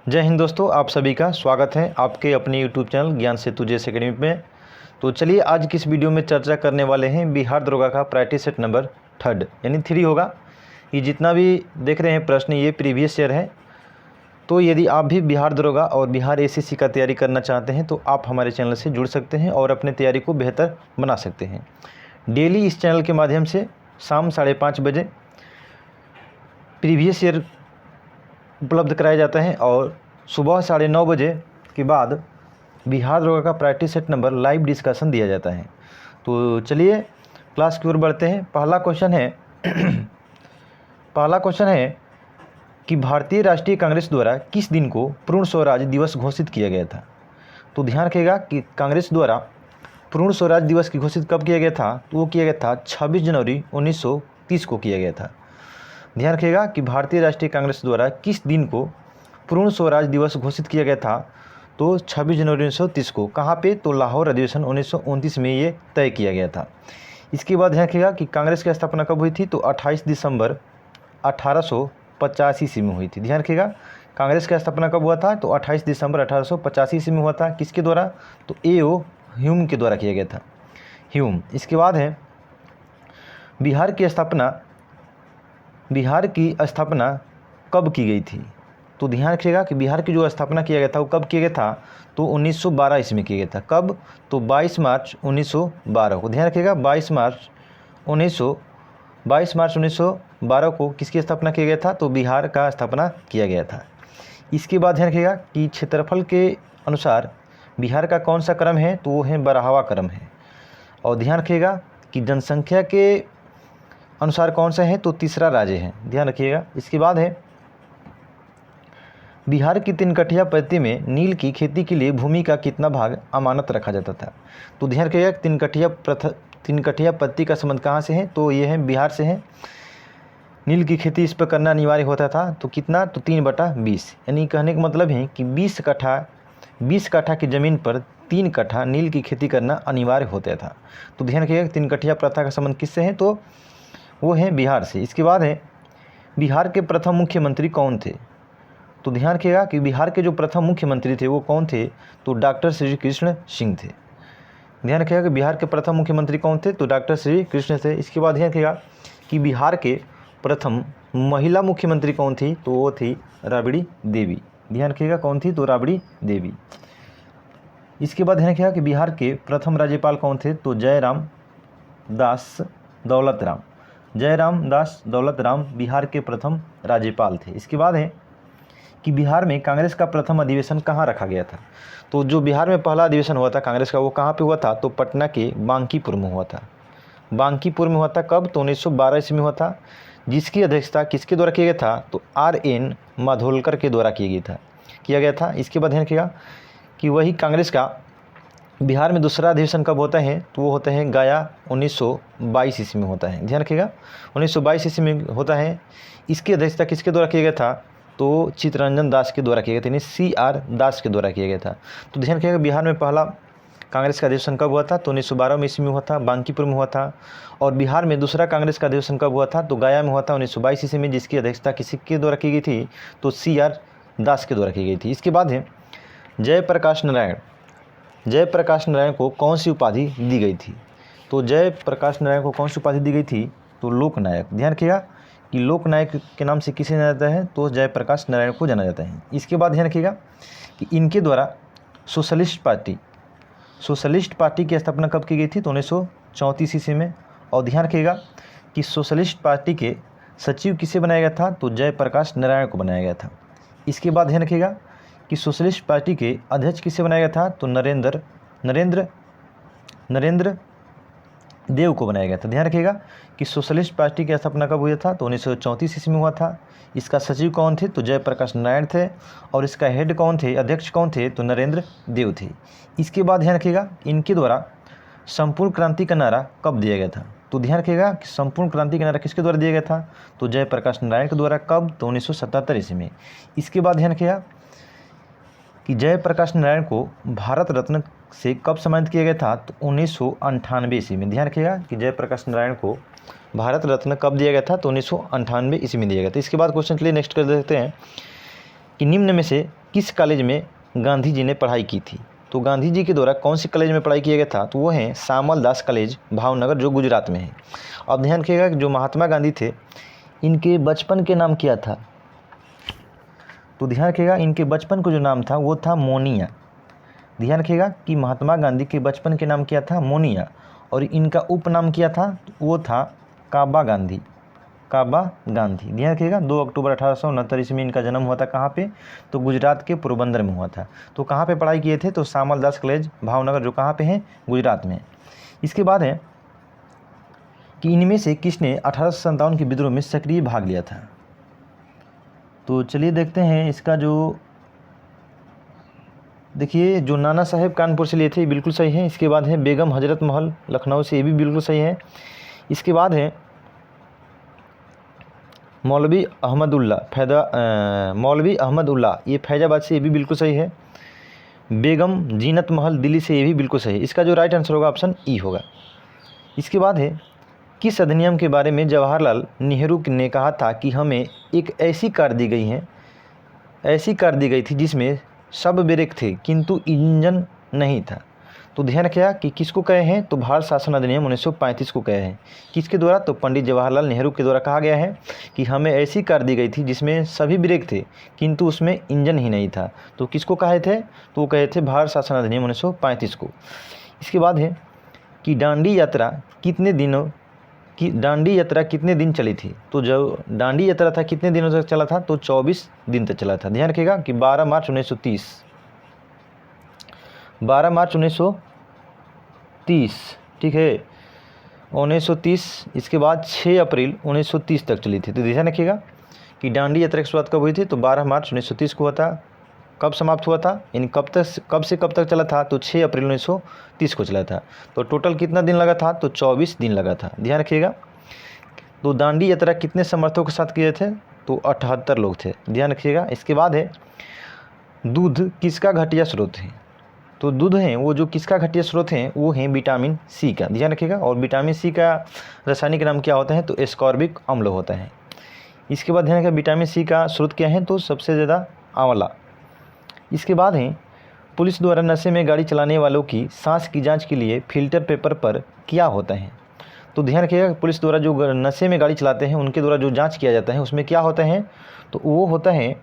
जय हिंद दोस्तों, आप सभी का स्वागत है आपके अपने यूट्यूब चैनल ज्ञान सेतु जेएस एकेडमी में। तो चलिए आज की इस वीडियो में चर्चा करने वाले हैं बिहार दरोगा का प्रायोरिटी सेट नंबर 3 यानी 3 होगा। ये जितना भी देख रहे हैं प्रश्न ये प्रीवियस ईयर है। तो यदि आप भी बिहार दरोगा और बिहार एसएससी का तैयारी करना चाहते हैं तो आप हमारे चैनल से जुड़ सकते हैं और अपने तैयारी को बेहतर बना सकते हैं। डेली इस चैनल के माध्यम से शाम 5:30 बजे प्रीवियस ईयर उपलब्ध कराया जाता है और सुबह 9:30 बजे के बाद बिहार दरोगा का priority set number live discussion दिया जाता है। तो चलिए क्लास की ओर बढ़ते हैं। पहला क्वेश्चन है कि भारतीय राष्ट्रीय कांग्रेस द्वारा किस दिन को पूर्ण स्वराज दिवस घोषित किया गया था। तो ध्यान रखिएगा कि कांग्रेस द्वारा पूर्ण स्वराज दिवस की घोषित कब किया गया था, तो वो किया गया था 26 जनवरी 1930 को किया गया था। ध्यान रखिएगा कि भारतीय राष्ट्रीय कांग्रेस द्वारा किस दिन को पूर्ण स्वराज दिवस घोषित किया गया था, तो 26 जनवरी 1930 को। कहाँ पे, तो लाहौर अधिवेशन 1929 में ये तय किया गया था। इसके बाद ध्यान रखिएगा कि कांग्रेस की स्थापना कब हुई थी, तो 28 दिसंबर 1885 ईस्वी में हुई थी। ध्यान रखिएगा कांग्रेस की स्थापना कब हुआ था, तो 28 दिसंबर 1885 ईस्वी में हुआ था। किसके द्वारा, तो A.O. ह्यूम के द्वारा किया गया था, ह्यूम। इसके बाद है बिहार की स्थापना कब की गई थी। तो ध्यान रखिएगा कि बिहार की जो स्थापना किया गया था वो कब किया गया था, तो 1912 ईस्वी में किया गया था। कब, तो 22 मार्च 1912 को। ध्यान रखिएगा 22 मार्च 1912 को किसकी स्थापना किया गया था, तो बिहार का स्थापना किया गया था। इसके बाद ध्यान रखिएगा कि क्षेत्रफल के अनुसार बिहार का कौन सा क्रम है, तो वो है 12वां क्रम है। और ध्यान रखिएगा कि जनसंख्या के अनुसार कौन सा है, तो तीसरा राज्य है। ध्यान रखिएगा। इसके बाद है बिहार की 3 कठिया पद्धति में नील की खेती के लिए भूमि का कितना भाग अमानत रखा जाता था। तो ध्यान रखिएगा 3 कठिया पद्धति का संबंध कहाँ से है, तो ये है बिहार से है। नील की खेती इस पर करना अनिवार्य होता था, तो कितना, तो 3/20। यानी कहने का मतलब है कि 20 कट्ठा की ज़मीन पर 3 कट्ठा नील की खेती करना अनिवार्य होता था। तो ध्यान रखिएगा 3 कठिया प्रथा का संबंध किससे है, तो वो है बिहार से। इसके बाद है बिहार के प्रथम मुख्यमंत्री कौन थे। तो ध्यान रखिएगा कि बिहार के जो प्रथम मुख्यमंत्री थे वो कौन थे, तो डॉक्टर श्री कृष्ण सिंह थे। ध्यान रखिएगा कि बिहार के प्रथम मुख्यमंत्री कौन थे, तो डॉक्टर श्री कृष्ण थे। इसके बाद ध्यान रखिएगा कि बिहार के प्रथम महिला मुख्यमंत्री कौन थी, तो वो थी राबड़ी देवी। ध्यान रखिएगा कौन थी, तो राबड़ी देवी। इसके बाद ध्यान रखिएगा कि बिहार के प्रथम राज्यपाल कौन थे, तो जयराम दास दौलत राम बिहार के प्रथम राज्यपाल थे। इसके बाद है कि बिहार में कांग्रेस का प्रथम अधिवेशन कहाँ रखा गया था। तो जो बिहार में पहला अधिवेशन हुआ था कांग्रेस का, वो कहाँ पे हुआ था, तो पटना के बांकीपुर में हुआ था। बांकीपुर में हुआ था कब, तो 1912 ईस्वी में हुआ था। जिसकी अध्यक्षता किसके द्वारा किया गया था, तो R.N. माधोलकर के द्वारा किया गया था। इसके बाद ध्यान रखिएगा कि वही कांग्रेस का बिहार में दूसरा अधिवेशन कब होता है, तो वो होता है गया 1922 ईस्वी में होता है। ध्यान रखिएगा 1922 ईस्वी में होता है। इसकी अध्यक्षता किसके द्वारा किया गया था, तो चित्तरंजन दास के द्वारा किया गया था, यानी C.R. दास के द्वारा किया गया था। तो ध्यान रखिएगा बिहार में पहला कांग्रेस का अधिवेशन कब हुआ था, तो 1912 ईस्वी में हुआ था, बांकीपुर में हुआ था। और बिहार में दूसरा कांग्रेस का अधिवेशन कब हुआ था, तो गया में हुआ था 1922 ईस्वी में। जिसकी अध्यक्षता किसके द्वारा की गई थी, तो C.R. दास के द्वारा की गई थी। इसके बाद है जयप्रकाश नारायण को कौन सी उपाधि दी गई थी। तो जयप्रकाश नारायण को कौन सी उपाधि दी गई थी, तो लोकनायक। ध्यान रखिएगा कि लोकनायक के नाम से किसे जाना जाता है, तो जयप्रकाश नारायण को जाना जाता है। इसके बाद ध्यान रखिएगा कि इनके द्वारा सोशलिस्ट पार्टी की स्थापना कब की गई थी, तो 1934 ईस्वी में। और ध्यान रखिएगा कि सोशलिस्ट पार्टी के सचिव किसे बनाया गया था, तो जयप्रकाश नारायण को बनाया गया था। इसके बाद ध्यान रखिएगा कि सोशलिस्ट पार्टी के अध्यक्ष किसे बनाया गया था, तो नरेंद्र देव को बनाया गया था। ध्यान रखिएगा कि सोशलिस्ट पार्टी की स्थापना कब हुआ था, तो 1934 ईस्वी में हुआ था। इसका सचिव कौन थे, तो जयप्रकाश नारायण थे। और इसका हेड कौन थे, अध्यक्ष कौन थे, तो नरेंद्र देव थे। इसके बाद ध्यान रखिएगा इनके द्वारा संपूर्ण क्रांति का नारा कब दिया गया था। तो ध्यान रखिएगा कि संपूर्ण क्रांति का नारा किसके द्वारा दिया गया था, तो जयप्रकाश नारायण के द्वारा। कब, तो 1977 ईस्वी में। इसके बाद ध्यान रखिएगा कि जयप्रकाश नारायण को भारत रत्न से कब सम्मानित किया गया था, तो 1998 ईस्वी में। ध्यान रखिएगा कि जयप्रकाश नारायण को भारत रत्न कब दिया गया था, तो 1998 ईस्वी में दिया गया था। इसके बाद क्वेश्चन के लिए नेक्स्ट कर देते हैं कि निम्न में से किस कॉलेज में गांधी जी ने पढ़ाई की थी? तो गांधी जी के द्वारा कौन सी कॉलेज में पढ़ाई किया गया था? तो वो है श्यामल दास कॉलेज भावनगर, जो गुजरात में है। अब ध्यान रखिएगा कि जो महात्मा गांधी थे, इनके बचपन के नाम क्या था? तो ध्यान रखिएगा इनके बचपन का जो नाम था वो था मोनिया। ध्यान रखिएगा कि महात्मा गांधी के बचपन के नाम क्या था? मोनिया। और इनका उपनाम क्या था? वो था काबा गांधी। काबा गांधी। ध्यान रखिएगा 2 अक्टूबर 1869 ईस्वी में इनका जन्म हुआ था। कहाँ पे? तो गुजरात के पोरबंदर में हुआ था। तो कहाँ पे पढ़ाई किए थे? तो श्यामल दास कॉलेज भावनगर, जो कहाँ पे है? गुजरात में। इसके बाद है कि इनमें से किसने 1857 के विद्रोह में सक्रिय भाग लिया था? तो चलिए देखते हैं इसका जो, देखिए जो नाना साहेब कानपुर से लिए थे, बिल्कुल सही है। इसके बाद है बेगम हजरत महल लखनऊ से, ये भी बिल्कुल सही है। इसके बाद है मौलवी अहमद उल्ला, ये फैजाबाद से, ये भी बिल्कुल सही है। बेगम जीनत महल दिल्ली से, ये भी बिल्कुल सही है। इसका जो राइट आंसर होगा ऑप्शन ई होगा। इसके बाद है किस अधिनियम के बारे में जवाहरलाल नेहरू ने कहा था कि हमें एक ऐसी कार दी गई थी जिसमें सब ब्रेक थे किंतु इंजन नहीं था? तो ध्यान रखिएगा कि किसको कहे हैं? तो भारत शासन अधिनियम 1935 को कहे हैं। किसके द्वारा? तो पंडित जवाहरलाल नेहरू के द्वारा कहा गया है कि हमें ऐसी कार दी गई थी जिसमें सभी ब्रेक थे किंतु उसमें इंजन ही नहीं था। तो किसको कहे थे? तो वो कहे थे भारत शासन अधिनियम 1935 को। इसके बाद है कि दांडी यात्रा कितने दिन चली थी? तो जो दांडी यात्रा था कितने दिनों तक चला था? तो 24 दिन तक चला था। ध्यान रखिएगा कि 12 मार्च 1930, ठीक है, 1930। इसके बाद 6 अप्रैल 1930 तक चली थी। तो ध्यान रखिएगा कि दांडी यात्रा की शुरुआत कब हुई थी? तो 12 मार्च 1930 को हुआ था। कब समाप्त हुआ था? यानी कब से कब तक चला था? तो 6 अप्रैल 1930 को चला था। तो टोटल कितना दिन लगा था? तो 24 दिन लगा था। ध्यान रखिएगा। तो दांडी यात्रा कितने समर्थकों के साथ किए थे? तो 78 लोग थे। ध्यान रखिएगा। इसके बाद है दूध किसका घटिया स्रोत है? तो दूध है वो जो किसका घटिया स्रोत है? वो है विटामिन सी का। ध्यान रखिएगा। और विटामिन सी का रासायनिक नाम क्या होता है? तो एस्कॉर्बिक अम्ल होता है। इसके बाद ध्यान रखिएगा विटामिन सी का स्रोत क्या है? तो सबसे ज़्यादा आंवला। इसके बाद है पुलिस द्वारा नशे में गाड़ी चलाने वालों की सांस की जांच के लिए फिल्टर पेपर पर क्या होता है? तो ध्यान रखिएगा पुलिस द्वारा जो नशे में गाड़ी चलाते हैं उनके द्वारा जो जांच किया जाता है उसमें क्या होता है? तो वो होता है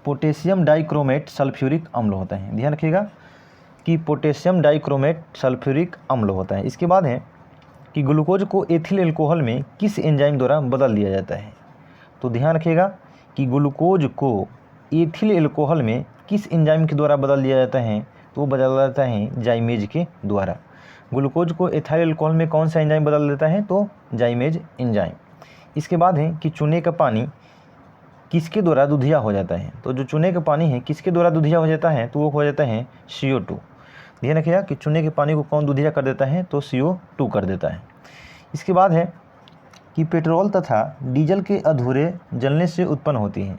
पोटेशियम डाइक्रोमेट सल्फ्यूरिक अम्ल होता है। ध्यान रखिएगा कि पोटेशियम डाइक्रोमेट सल्फ्यूरिक अम्ल होता है। इसके बाद है कि ग्लूकोज को एथिल अल्कोहल में किस एंजाइम द्वारा बदल दिया जाता है? तो ध्यान रखिएगा कि ग्लूकोज को एथिल अल्कोहल में किस एंजाइम के द्वारा बदल दिया जाता है? तो वो बदला जाता है जाइमेज के द्वारा। ग्लूकोज को एथिल अल्कोहल में कौन सा एंजाइम बदल देता है? तो जाइमेज एंजाइम। इसके बाद है कि चूने का पानी किसके द्वारा दूधिया हो जाता है? तो जो चूने का पानी है किसके द्वारा दूधिया हो जाता है? तो वो हो जाता है CO2। ध्यान रखिएगा कि चूने के पानी को कौन दूधिया कर देता है? तो CO2 कर देता है। इसके बाद है कि पेट्रोल तथा डीजल के अधूरे जलने से उत्पन्न होती है।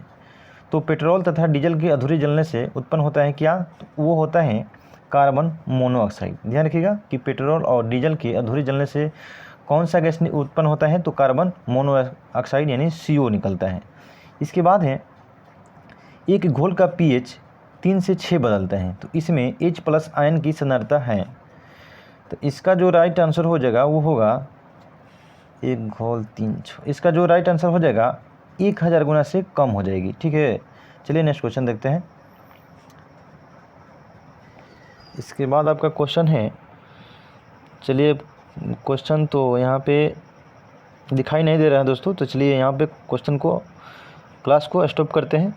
तो पेट्रोल तथा डीजल के अधूरे जलने से उत्पन्न होता है क्या? तो वो होता है कार्बन मोनोऑक्साइड। ध्यान रखिएगा कि पेट्रोल और डीजल के अधूरे जलने से कौन सा गैस उत्पन्न होता है? तो कार्बन मोनोऑक्साइड यानी CO निकलता है। इसके बाद है एक घोल का pH 3 से 6 बदलता है, तो इसमें H+ आयन की सांद्रता है। तो इसका जो राइट आंसर हो जाएगा वो होगा एक घोल 3। इसका जो राइट आंसर हो जाएगा 1000 गुना से कम हो जाएगी। ठीक है, चलिए नेक्स्ट क्वेश्चन देखते हैं। इसके बाद आपका क्वेश्चन है, चलिए क्वेश्चन तो यहाँ पे दिखाई नहीं दे रहा है दोस्तों, तो चलिए यहाँ पे क्वेश्चन को क्लास को स्टॉप करते हैं।